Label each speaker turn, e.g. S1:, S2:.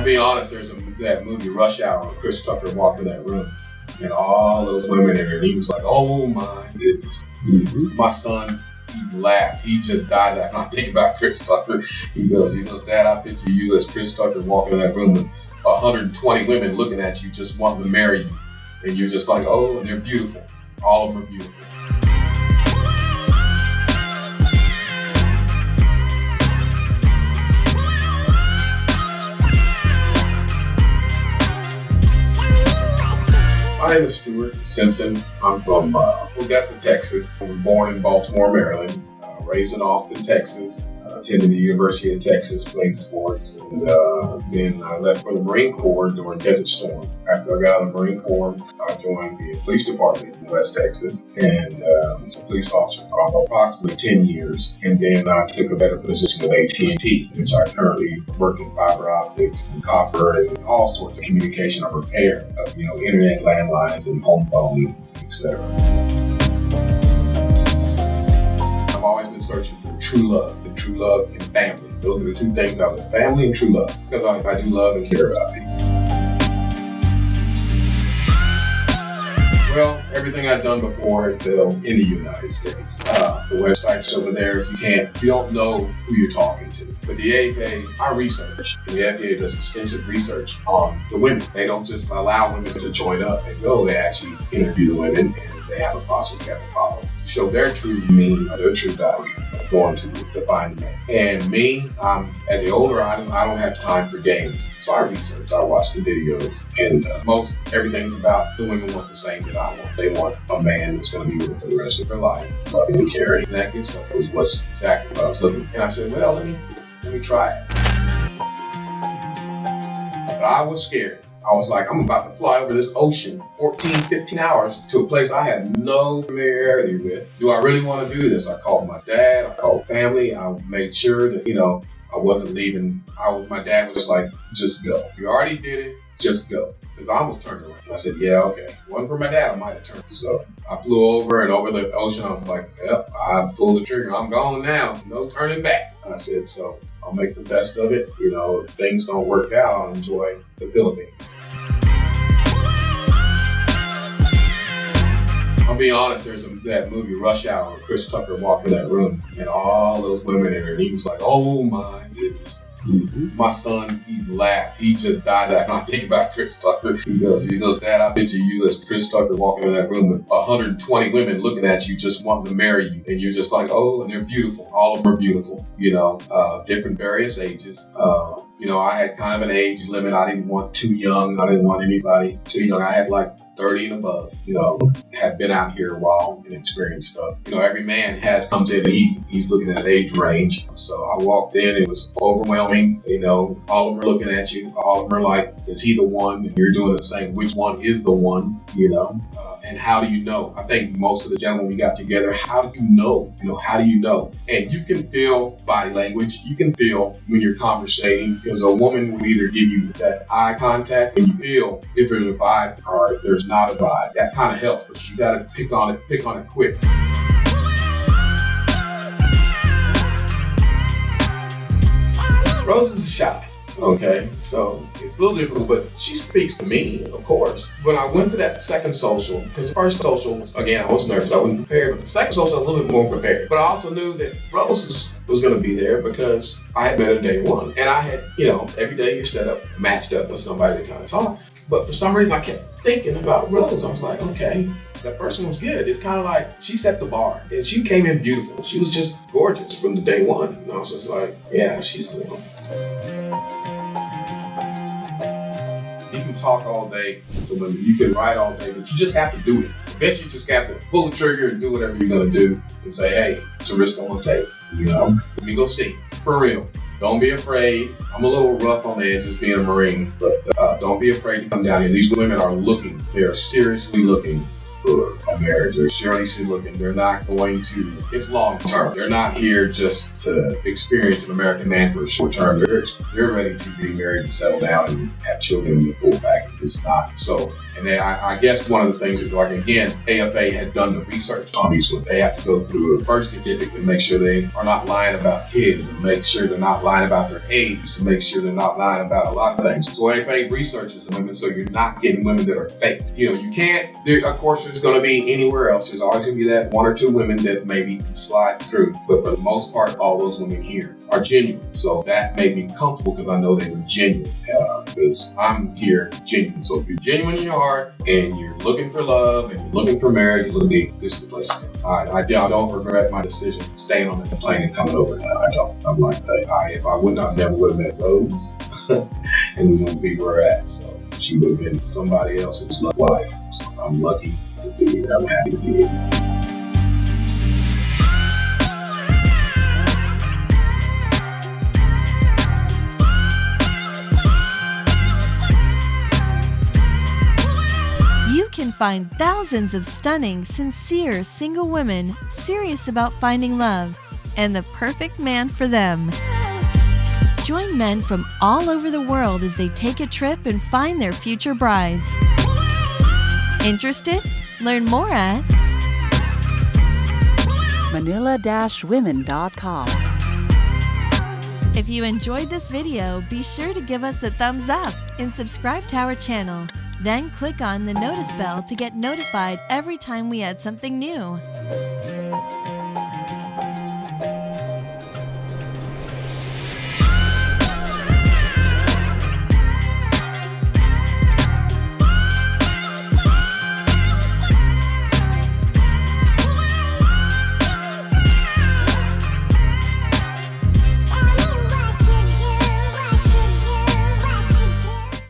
S1: be honest, there's that movie Rush Hour where Chris Tucker walked in that room and all those women in there, and he was like, oh my goodness. Mm-hmm. My son, he laughed. He just died laughing. I think about Chris Tucker. He goes, Dad, I picture you as Chris Tucker walking in that room with 120 women looking at you, just wanting to marry you. And you're just like, oh, and they're beautiful. All of them are beautiful. My name is Stuart Simpson. I'm from Augusta, Texas. I was born in Baltimore, Maryland. Raised in Austin, Texas. Attended the University of Texas, played sports, and then I left for the Marine Corps during Desert Storm. After I got out of the Marine Corps, I joined the police department in West Texas, and was a police officer for approximately 10 years. And then I took a better position with AT&T, which I currently work in fiber optics and copper and all sorts of communication or repair of, internet landlines and home phone, etc. I've always been searching for true love and family. Those are the two things I was, family and true love, because I do love and care about people. Well, everything I've done before had failed in the United States. The website's over there. You don't know who you're talking to. But the AFA, I research, and the FAA does extensive research on the women. They don't just allow women to join up and go. They actually interview the women, and they have a process they have to follow to show their true meaning or their true value of going to find men. And me, as the older, I don't have time for games. So I research, I watch the videos, and most everything's about the women want the same that I want. They want a man that's going to be with them for the rest of their life, loving and caring. And that good stuff was what's exactly what I was looking for. And I said, well, let me try it. But I was scared. I was like, I'm about to fly over this ocean 14, 15 hours to a place I had no familiarity with. Do I really want to do this? I called my dad, I called family, I made sure that, I wasn't leaving. My dad was like, just go. You already did it, just go. Because I almost turned around. I said, yeah, okay. If it wasn't for my dad, I might have turned. So I flew over, and over the ocean, I was like, yep, I pulled the trigger. I'm gone now. No turning back. I said, so I'll make the best of it. If things don't work out, I'll enjoy the Philippines. I'll be honest, there's that movie Rush Hour where Chris Tucker walked in that room and all those women in there, and he was like, oh my goodness. Mm-hmm. My son, he laughed. He just died laughing. I think about Chris Tucker. He goes, Dad, I picture you as Chris Tucker walking in that room with 120 women looking at you, just wanting to marry you. And you're just like, oh, and they're beautiful. All of them are beautiful, different various ages. I had kind of an age limit. I didn't want too young. I didn't want anybody too young. I had like 30 and above, have been out here a while and experienced stuff. Every man comes in and he's looking at an age range. So I walked in, it was overwhelming. All of them are looking at you. All of them are like, is he the one? And you're doing the same. Which one is the one, and how do you know? I think most of the gentlemen we got together, how do you know? How do you know? And you can feel body language. You can feel when you're conversating, because a woman will either give you that eye contact and you feel if there's a vibe or if there's not a vibe. That kind of helps, but you got to pick on it quick. Rose is shy. Okay, so it's a little difficult, but she speaks to me, of course. When I went to that second social, because the first social, again, I was nervous, I wasn't prepared, but the second social, I was a little bit more prepared. But I also knew that Rose was going to be there because I had met her day one. And I had, every day you're matched up with somebody to kind of talk. But for some reason, I kept thinking about Rose. I was like, okay, that person was good. It's kind of like she set the bar, and she came in beautiful. She was just gorgeous from the day one. And I was just like, yeah, she's the one. You can talk all day to women, you can write all day, but you just have to do it. Eventually you just have to pull the trigger and do whatever you're gonna do and say, hey, it's a risk I'm gonna take, Let me go see, for real. Don't be afraid. I'm a little rough on the edges being a Marine, but don't be afraid to come down here. These women are looking, they are seriously looking for a marriage. They're seriously looking. They're not going to, it's long term. They're not here just to experience an American man for a short term. They're ready to be married and settle down and have children in the full package. It's not. So And I guess one of the things is, like, again, AFA had done the research on these women. They have to go through a birth certificate to make sure they are not lying about kids, and make sure they're not lying about their age, to make sure they're not lying about a lot of things. So AFA researches the women, so you're not getting women that are fake. You know, you can't, of course, there's going to be anywhere else. There's always going to be that one or two women that maybe can slide through. But for the most part, all those women here are genuine. So that made me comfortable because I know they were genuine. Because I'm here genuine. So if you're genuine in your heart and you're looking for love and you're looking for marriage, this is the place to go. I don't regret my decision staying on the plane and coming over now. I don't. I'm like that. If I wouldn't, I never would have met Rose, and we wouldn't be where we're at. So she would have been somebody else's life. So I'm lucky to be here. I'm happy to be here.
S2: You can find thousands of stunning, sincere single women serious about finding love and the perfect man for them. Join men from all over the world as they take a trip and find their future brides. Interested? Learn more at
S3: manila-women.com.
S2: If you enjoyed this video, be sure to give us a thumbs up and subscribe to our channel. Then click on the notice bell to get notified every time we add something new.